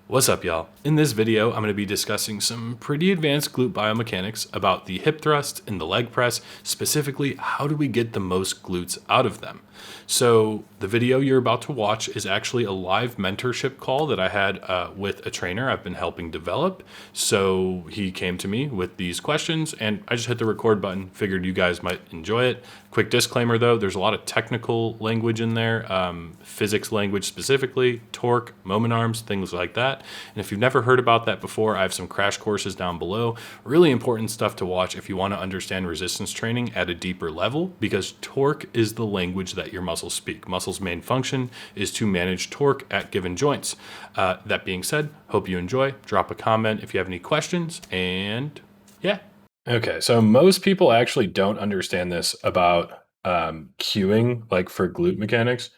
What's up, y'all? In this video, I'm going to be discussing some pretty advanced glute biomechanics about the hip thrust and the leg press, specifically how do we get the most glutes out of them. So the video you're about to watch is actually a live mentorship call that I had with a trainer I've been helping develop. So he came to me with these questions and I just hit the record button, figured you guys might enjoy it. Quick disclaimer though, there's a lot of technical language in there, physics language specifically, torque, moment arms, things like that. And if you've never heard about that before, I have some crash courses down below. Really important stuff to watch if you want to understand resistance training at a deeper level, because torque is the language that your muscles speak. Muscles' main function is to manage torque at given joints. That being said, hope you enjoy. Drop a comment if you have any questions, and yeah. Okay, so most people actually don't understand this about cueing, like for glute mechanics.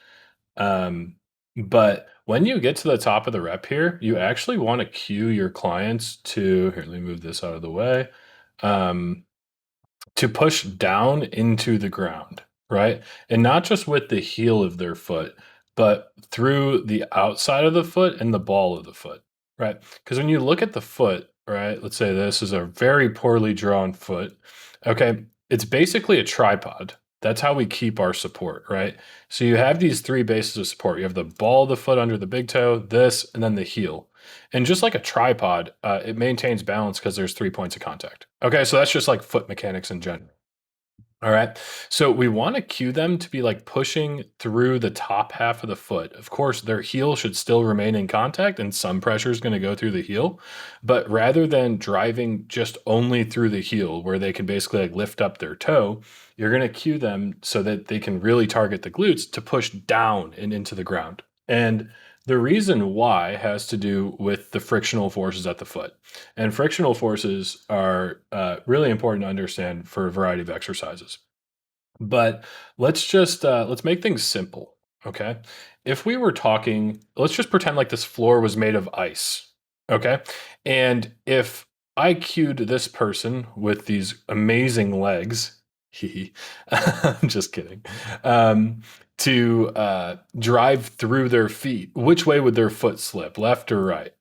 But when you get to the top of the rep here, you actually want to cue your clients to, here, let me move this out of the way, to push down into the ground, right? And not just with the heel of their foot, but through the outside of the foot and the ball of the foot, right? Because when you look at the foot, right, let's say this is a very poorly drawn foot. Okay, it's basically a tripod. That's how we keep our support, right? So you have these three bases of support. You have the ball of the foot under the big toe, this, and then the heel. And just like a tripod, it maintains balance because there's 3 points of contact. Okay, so that's just like foot mechanics in general. All right. So we want to cue them to be like pushing through the top half of the foot. Of course, their heel should still remain in contact and some pressure is going to go through the heel. But rather than driving just only through the heel where they can basically like lift up their toe, you're going to cue them so that they can really target the glutes to push down and into the ground. And the reason why has to do with the frictional forces at the foot. And frictional forces are really important to understand for a variety of exercises. But let's make things simple, okay? If we were talking, let's just pretend like this floor was made of ice, okay? And if I cued this person with these amazing legs, I'm just kidding, to drive through their feet, which way would their foot slip, left or right?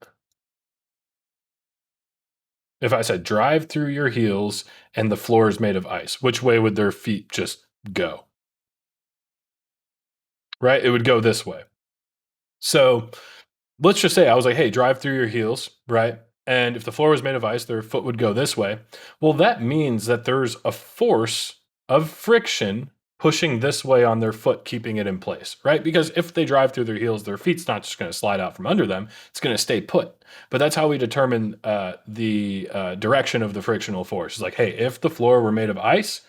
If I said drive through your heels and the floor is made of ice, which way would their feet just go? Right? It would go this way. So let's just say I was like, hey, drive through your heels, right? And if the floor was made of ice, their foot would go this way. Well, that means that there's a force of friction pushing this way on their foot, keeping it in place, right? Because if they drive through their heels, their feet's not just going to slide out from under them, it's going to stay put. But that's how we determine the direction of the frictional force. It's like, hey, if the floor were made of ice,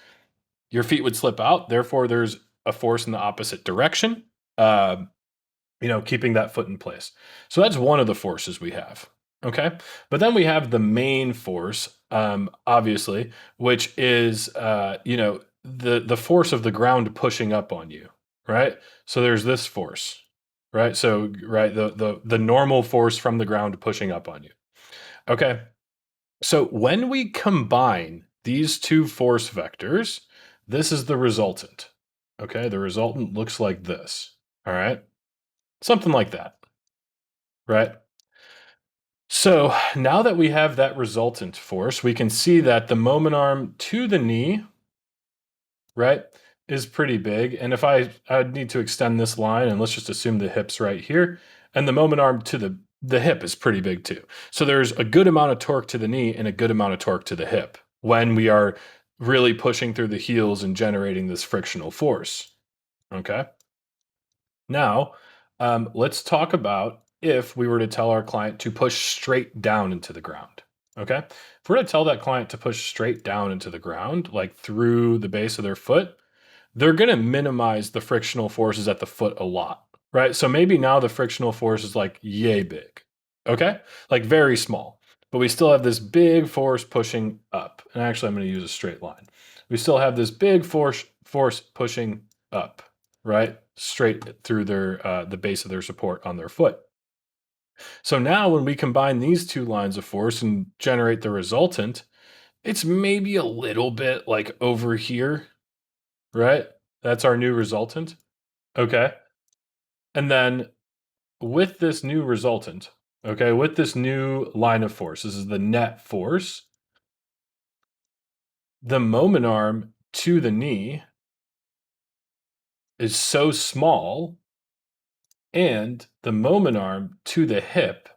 your feet would slip out. Therefore, there's a force in the opposite direction. Keeping that foot in place. So that's one of the forces we have. Okay. But then we have the main force, obviously, which is, the force of the ground pushing up on you, right? So there's this force, right? So, right, the normal force from the ground pushing up on you. Okay. So when we combine these two force vectors, this is the resultant. Okay. The resultant looks like this. All right. Something like that, right? So now that we have that resultant force, we can see that the moment arm to the knee, right, is pretty big. And if I'd need to extend this line, and let's just assume the hip's right here, and the moment arm to the hip is pretty big too. So there's a good amount of torque to the knee and a good amount of torque to the hip when we are really pushing through the heels and generating this frictional force. Okay. Now, let's talk about if we were to tell our client to push straight down into the ground. Okay. If we're to tell that client to push straight down into the ground, like through the base of their foot, they're going to minimize the frictional forces at the foot a lot, right? So maybe now the frictional force is like yay big. Okay. Like very small, but we still have this big force pushing up. And actually, I'm going to use a straight line. We still have this big force pushing up, right? Straight through the base of their support on their foot. So now when we combine these two lines of force and generate the resultant, it's maybe a little bit like over here, right? That's our new resultant. Okay. And then with this new resultant, Okay, with this new line of force, this is the net force. The moment arm to the knee is so small, and the moment arm to the hip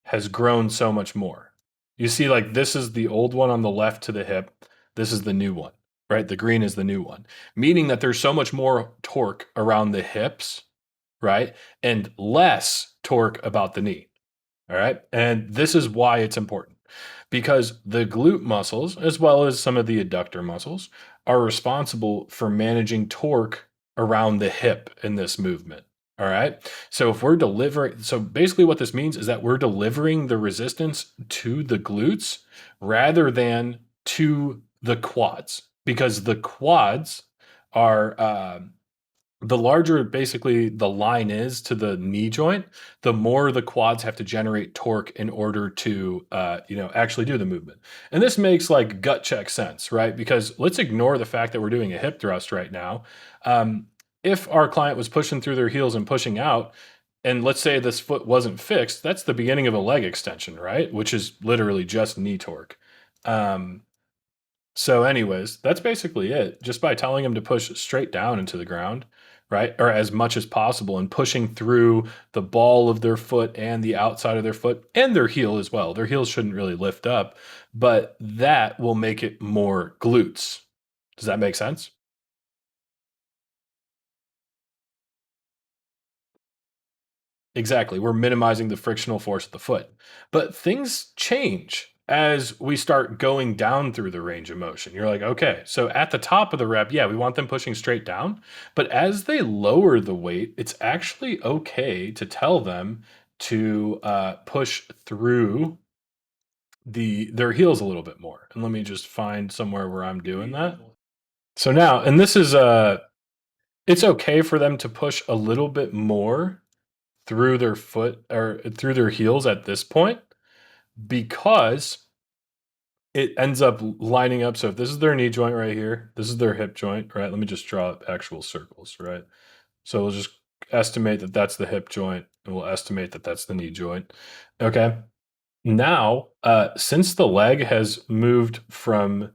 has grown so much more. You see, like this is the old one on the left to the hip. This is the new one, right? The green is the new one, meaning that there's so much more torque around the hips, right? And less torque about the knee. All right. And this is why it's important because the glute muscles, as well as some of the adductor muscles, are responsible for managing torque around the hip in this movement. All right. So if we're delivering, so basically what this means is that we're delivering the resistance to the glutes rather than to the quads because the quads are, the larger basically the line is to the knee joint, the more the quads have to generate torque in order to, actually do the movement. And this makes like gut check sense, right? Because let's ignore the fact that we're doing a hip thrust right now. Um, if our client was pushing through their heels and pushing out, and let's say this foot wasn't fixed, that's the beginning of a leg extension, right? Which is literally just knee torque. Um, so, anyways, that's basically it. Just by telling them to push straight down into the ground, right? Or as much as possible and pushing through the ball of their foot and the outside of their foot and their heel as well. Their heels shouldn't really lift up, but that will make it more glutes. Does that make sense? Exactly. We're minimizing the frictional force of the foot. But things change as we start going down through the range of motion. You're like, okay, so at the top of the rep, yeah, we want them pushing straight down. But as they lower the weight, it's actually okay to tell them to push through their heels a little bit more. And let me just find somewhere where I'm doing that. So now, and this is it's okay for them to push a little bit more through their foot or through their heels at this point because it ends up lining up. So if this is their knee joint right here, this is their hip joint, right? Let me just draw up actual circles, right? So we'll just estimate that that's the hip joint and we'll estimate that that's the knee joint. Okay. Now, since the leg has moved from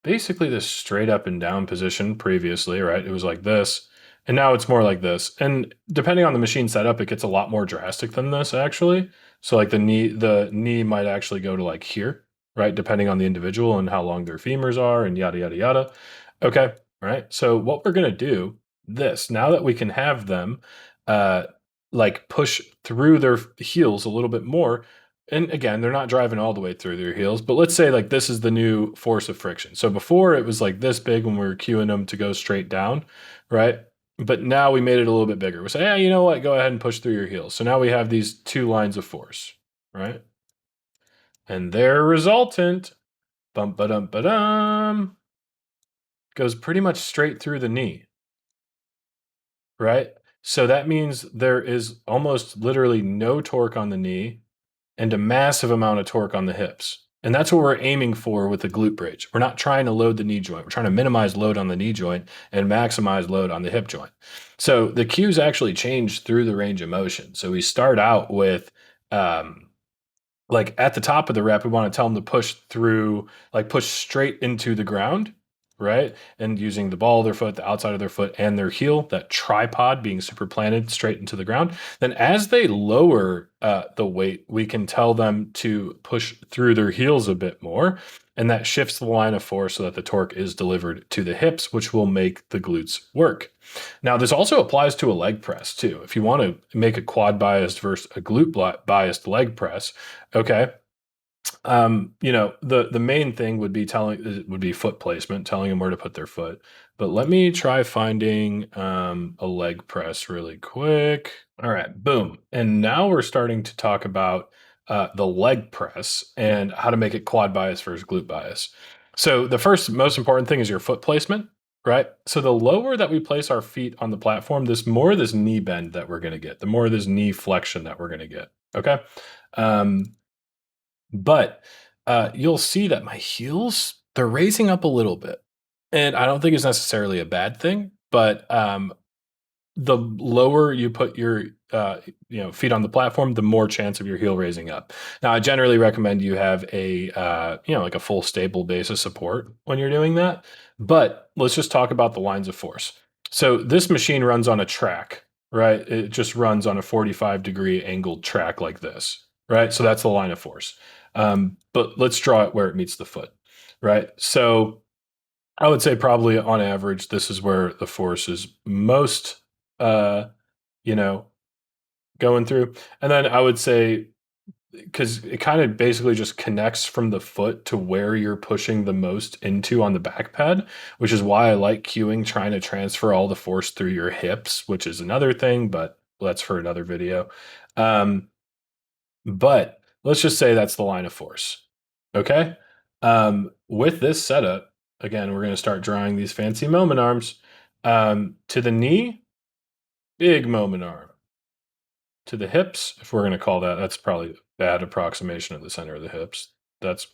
basically this straight up and down position previously, right? It was like this, and now it's more like this. And depending on the machine setup, it gets a lot more drastic than this actually. So like the knee might actually go to like here, right? Depending on the individual and how long their femurs are and yada yada yada. Okay, right? So what we're gonna do this now that we can have them uh like push through their heels a little bit more, and again, they're not driving all the way through their heels, but let's say like this is the new force of friction. So before it was like this big when we were cueing them to go straight down, right? But now we made it a little bit bigger. We say, hey, you know what? Go ahead and push through your heels. So now we have these two lines of force, right? And their resultant, bum ba dum ba dum, goes pretty much straight through the knee, right? So that means there is almost literally no torque on the knee and a massive amount of torque on the hips. And that's what we're aiming for with the glute bridge. We're not trying to load the knee joint. We're trying to minimize load on the knee joint and maximize load on the hip joint. So the cues actually change through the range of motion. So we start out with like at the top of the rep, we want to tell them to push through, like push straight into the ground, right? And using the ball of their foot, the outside of their foot, and their heel, that tripod being super planted straight into the ground. Then as they lower the weight, we can tell them to push through their heels a bit more. And that shifts the line of force so that the torque is delivered to the hips, which will make the glutes work. Now, this also applies to a leg press too. If you want to make a quad biased versus a glute biased leg press, okay. The main thing would be foot placement, telling them where to put their foot. But let me try finding a leg press really quick. All right, boom. And now we're starting to talk about the leg press and how to make it quad bias versus glute bias. So the first most important thing is your foot placement, right? So the lower that we place our feet on the platform, this more this knee bend that we're going to get, the more this knee flexion that we're going to get. Okay. But you'll see that my heels, they're raising up a little bit. And I don't think it's necessarily a bad thing, but the lower you put your feet on the platform, the more chance of your heel raising up. Now, I generally recommend you have a like a full stable base of support when you're doing that. But let's just talk about the lines of force. So this machine runs on a track, right? It just runs on a 45-degree angled track like this, right? So that's the line of force. But let's draw it where it meets the foot, right? So I would say probably on average, this is where the force is most, uh, you know, going through. And then I would say, because it kind of basically just connects from the foot to where you're pushing the most into on the back pad, which is why I like cueing, trying to transfer all the force through your hips, which is another thing, but that's for another video. Um, but let's just say that's the line of force. Okay. With this setup, again, we're going to start drawing these fancy moment arms. To the knee, big moment arm. To the hips, if we're going to call that, that's probably a bad approximation of the center of the hips. That's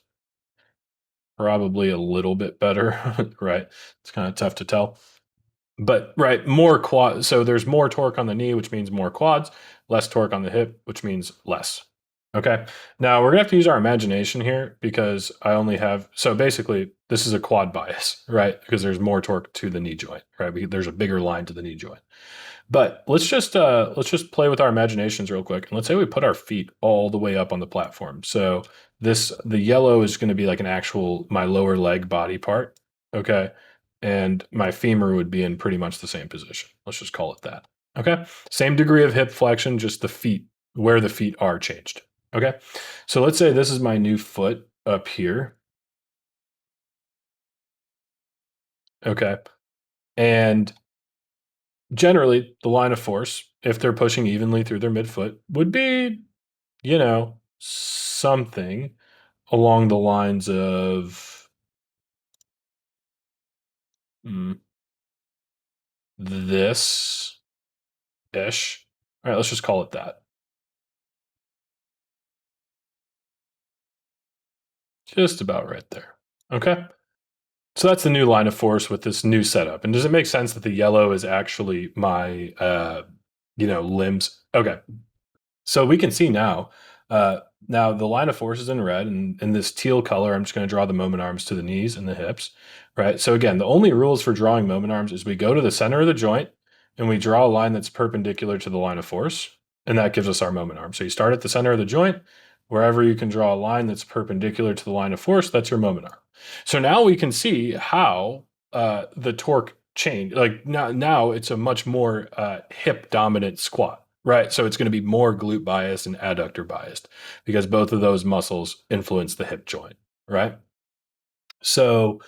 probably a little bit better, right? It's kind of tough to tell. But right, more quad. So there's more torque on the knee, which means more quads, less torque on the hip, which means less. Okay. Now we're gonna have to use our imagination here because I only have, so basically this is a quad bias, right? Because there's more torque to the knee joint, right? There's a bigger line to the knee joint. But let's just play with our imaginations real quick. And let's say we put our feet all the way up on the platform. So the yellow is going to be like an actual my lower leg body part. Okay. And my femur would be in pretty much the same position. Let's just call it that. Okay. Same degree of hip flexion, just the feet, where the feet are changed. Okay. So let's say this is my new foot up here. Okay. And generally, the line of force, if they're pushing evenly through their midfoot, would be, something along the lines of mm, this ish. All right, let's just call it that. Just about right there. Okay. So that's the new line of force with this new setup. And does it make sense that the yellow is actually my, limbs? Okay. So we can see now, now the line of force is in red, and in this teal color, I'm just going to draw the moment arms to the knees and the hips, right? So again, the only rules for drawing moment arms is we go to the center of the joint and we draw a line that's perpendicular to the line of force, and that gives us our moment arm. So you start at the center of the joint, wherever you can draw a line that's perpendicular to the line of force, that's your moment arm. So now we can see how the torque change. Like now it's a much more hip dominant squat, right? So it's going to be more glute biased and adductor biased because both of those muscles influence the hip joint, right? So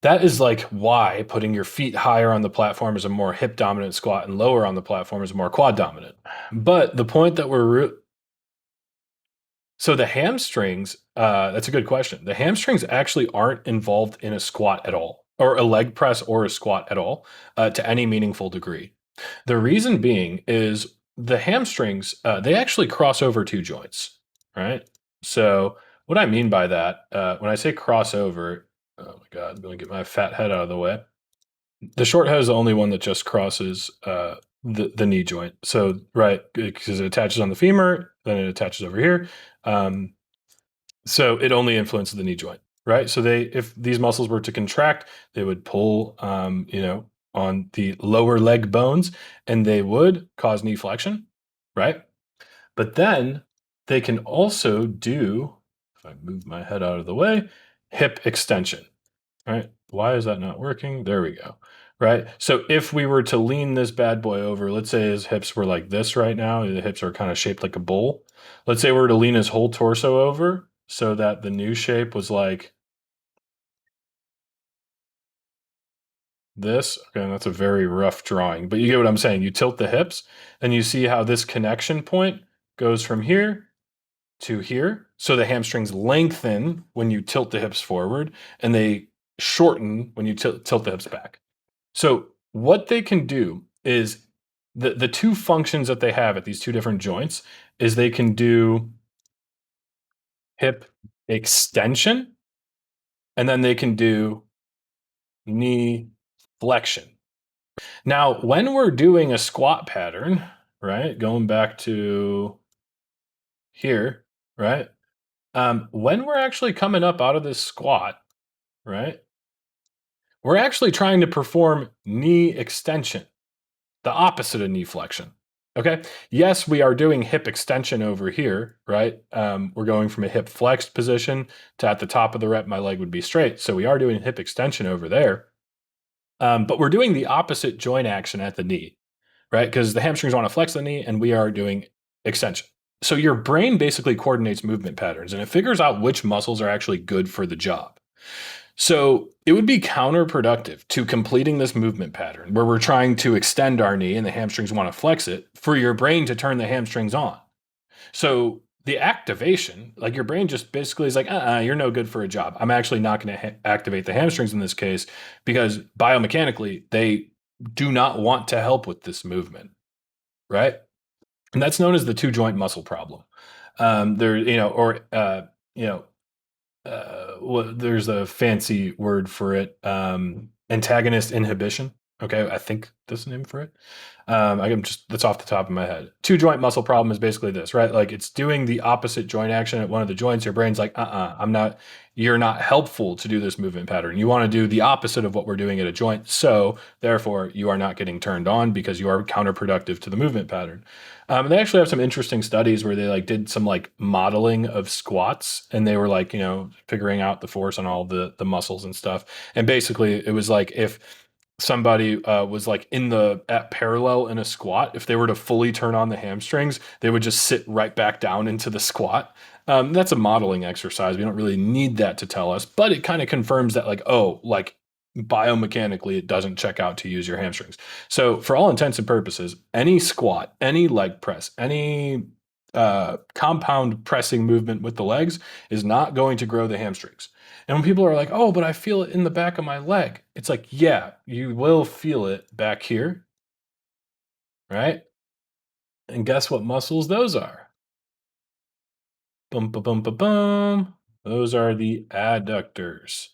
that is like why putting your feet higher on the platform is a more hip dominant squat and lower on the platform is more quad dominant. But the point that so the hamstrings, that's a good question. The hamstrings actually aren't involved in a squat at all, or a leg press or a squat at all, to any meaningful degree. The reason being is the hamstrings, they actually cross over two joints, right? So what I mean by that, when I say crossover, oh my God, I'm going to get my fat head out of the way. The short head is the only one that just crosses the knee joint. So right, because it attaches on the femur, then it attaches over here. Um, so it only influences the knee joint, right? So if these muscles were to contract, they would pull, on the lower leg bones, and they would cause knee flexion, right? But then they can also do, if I move my head out of the way, hip extension, right? Why is that not working? There we go. Right. So if we were to lean this bad boy over, let's say his hips were like this right now, the hips are kind of shaped like a bowl. Let's say we were to lean his whole torso over so that the new shape was like this. Okay, that's a very rough drawing, but you get what I'm saying. You tilt the hips and you see how this connection point goes from here to here. So the hamstrings lengthen when you tilt the hips forward and they shorten when you tilt the hips back. So what they can do is the two functions that they have at these two different joints is they can do hip extension and then they can do knee flexion. Now, when we're doing a squat pattern, right, going back to here, right, when we're actually coming up out of this squat, right, we're actually trying to perform knee extension, the opposite of knee flexion. Okay. Yes, we are doing hip extension over here, right? We're going from a hip flexed position to at the top of the rep, my leg would be straight. So we are doing hip extension over there. But we're doing the opposite joint action at the knee, right? Because the hamstrings want to flex the knee and we are doing extension. So your brain basically coordinates movement patterns and it figures out which muscles are actually good for the job. So it would be counterproductive to completing this movement pattern where we're trying to extend our knee and the hamstrings want to flex it for your brain to turn the hamstrings on. So the activation, like your brain just basically is like, you're no good for a job. I'm actually not going to activate the hamstrings in this case because biomechanically they do not want to help with this movement, right? And that's known as the two joint muscle problem. There, you know, well, there's a fancy word for it, antagonist inhibition. Okay, I think that's the name for it. I'm just that's off the top of my head. Two joint muscle problem is basically this, right? Like it's doing the opposite joint action at one of the joints. Your brain's like, I'm not. You're not helpful to do this movement pattern. You want to do the opposite of what we're doing at a joint. So therefore, you are not getting turned on because you are counterproductive to the movement pattern. They actually have some interesting studies where they like did some like modeling of squats and they were like, figuring out the force on all the muscles and stuff. And basically it was like if somebody was like in the at parallel in a squat, if they were to fully turn on the hamstrings, they would just sit right back down into the squat. That's a modeling exercise. We don't really need that to tell us, but it kind of confirms that like, oh, like biomechanically it doesn't check out to use your hamstrings. So for all intents and purposes, any squat, any leg press, any compound pressing movement with the legs is not going to grow the hamstrings. And when people are like, oh, but I feel it in the back of my leg, it's like, yeah, you will feel it back here, right? And guess what muscles those are? Boom, boom, boom, boom, boom. Those are the adductors,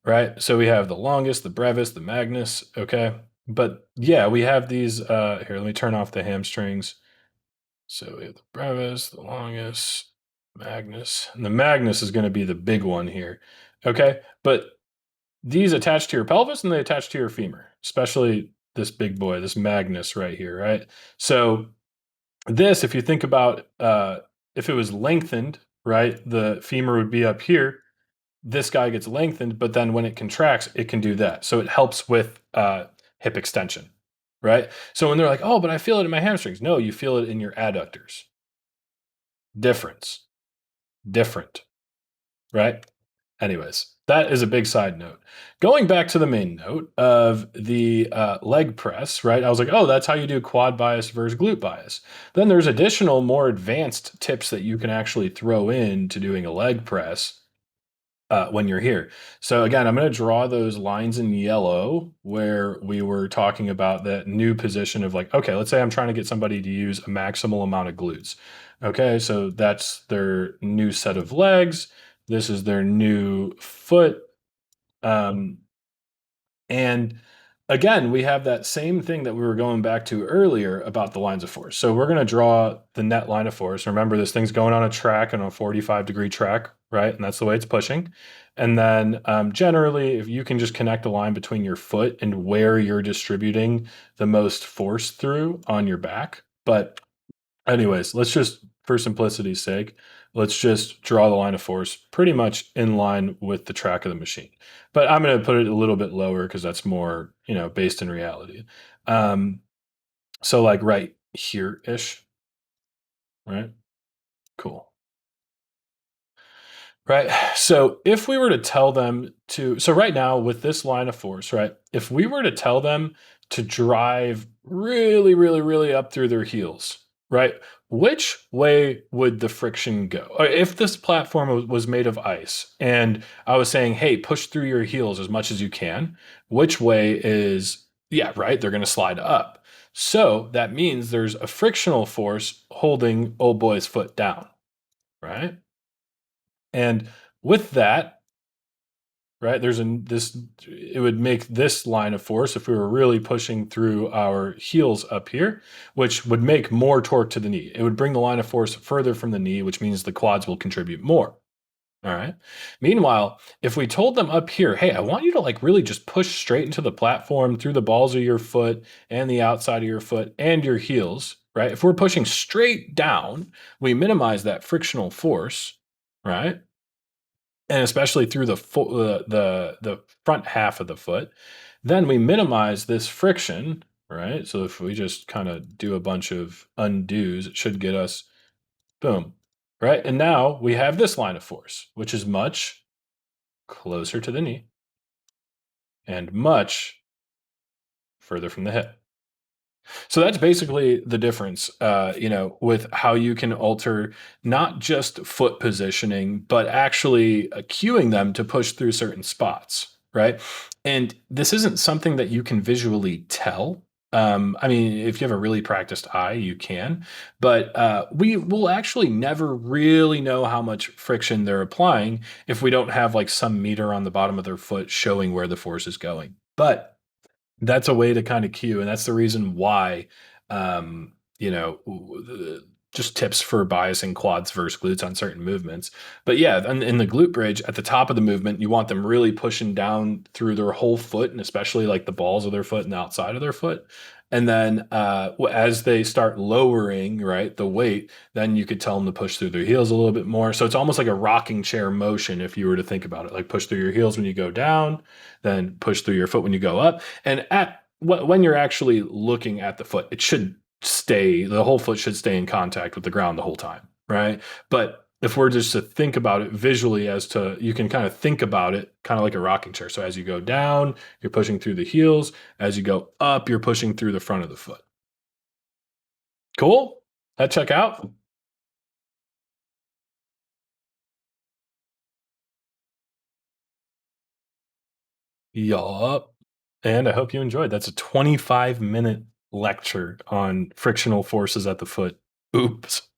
right? So we have the longest, the brevis, the magnus, okay? But yeah, we have these, here, let me turn off the hamstrings. So we have the brevis, the longest, magnus, and the magnus is going to be the big one here, okay? But these attach to your pelvis and they attach to your femur, especially this big boy, this magnus right here, right? So this, if you think about if it was lengthened, right, the femur would be up here. This guy gets lengthened, but then when it contracts, it can do that. So it helps with hip extension, right? So when they're like, oh, but I feel it in my hamstrings. No, you feel it in your adductors. Difference. Different, right? Anyways, that is a big side note. Going back to the main note of the leg press, right? I was like, oh, that's how you do quad bias versus glute bias. Then there's additional, more advanced tips that you can actually throw in to doing a leg press when you're here. So again, I'm going to draw those lines in yellow where we were talking about that new position of like, okay, let's say I'm trying to get somebody to use a maximal amount of glutes. Okay, so that's their new set of legs. This is their new foot. Um, and again, we have that same thing that we were going back to earlier about the lines of force. So we're going to draw the net line of force. Remember, this thing's going on a track, on a 45-degree track, right? And that's the way it's pushing. And then generally, if you can just connect a line between your foot and where you're distributing the most force through on your back. But anyways, let's just, for simplicity's sake, let's just draw the line of force pretty much in line with the track of the machine. But I'm going to put it a little bit lower because that's more, based in reality. So like right here-ish, right? Cool. Right. So if we were to tell them to, so right now with this line of force, right? If we were to tell them to drive really, really, really up through their heels, right? Which way would the friction go? Or if this platform was made of ice and I was saying, hey, push through your heels as much as you can, which way is, yeah, right? They're going to slide up. So that means there's a frictional force holding old boy's foot down, right? And with that, right? It would make this line of force if we were really pushing through our heels up here, which would make more torque to the knee. It would bring the line of force further from the knee, which means the quads will contribute more. All right. Meanwhile, if we told them up here, hey, I want you to like really just push straight into the platform through the balls of your foot and the outside of your foot and your heels, right? If we're pushing straight down, we minimize that frictional force, right? And especially through the front half of the foot, then we minimize this friction, right? So if we just kind of do a bunch of undos, it should get us boom, right? And now we have this line of force, which is much closer to the knee and much further from the hip. So that's basically the difference, with how you can alter not just foot positioning, but actually cueing them to push through certain spots, right? And this isn't something that you can visually tell. I mean, if you have a really practiced eye, you can, but we will actually never really know how much friction they're applying if we don't have like some meter on the bottom of their foot showing where the force is going. But that's a way to kind of cue, and that's the reason why, um, you know, just tips for biasing quads versus glutes on certain movements. But yeah, in the glute bridge, at the top of the movement, you want them really pushing down through their whole foot, and especially like the balls of their foot and the outside of their foot. And then as they start lowering, right, the weight, then you could tell them to push through their heels a little bit more. So it's almost like a rocking chair motion if you were to think about it, like push through your heels when you go down, then push through your foot when you go up. And when you're actually looking at the foot, the whole foot should stay in contact with the ground the whole time, right? But if we're just to think about it visually, you can kind of think about it kind of like a rocking chair. So as you go down, you're pushing through the heels. As you go up, you're pushing through the front of the foot. Cool? That check out? Yup. And I hope you enjoyed. That's a 25-minute lecture on frictional forces at the foot. Oops.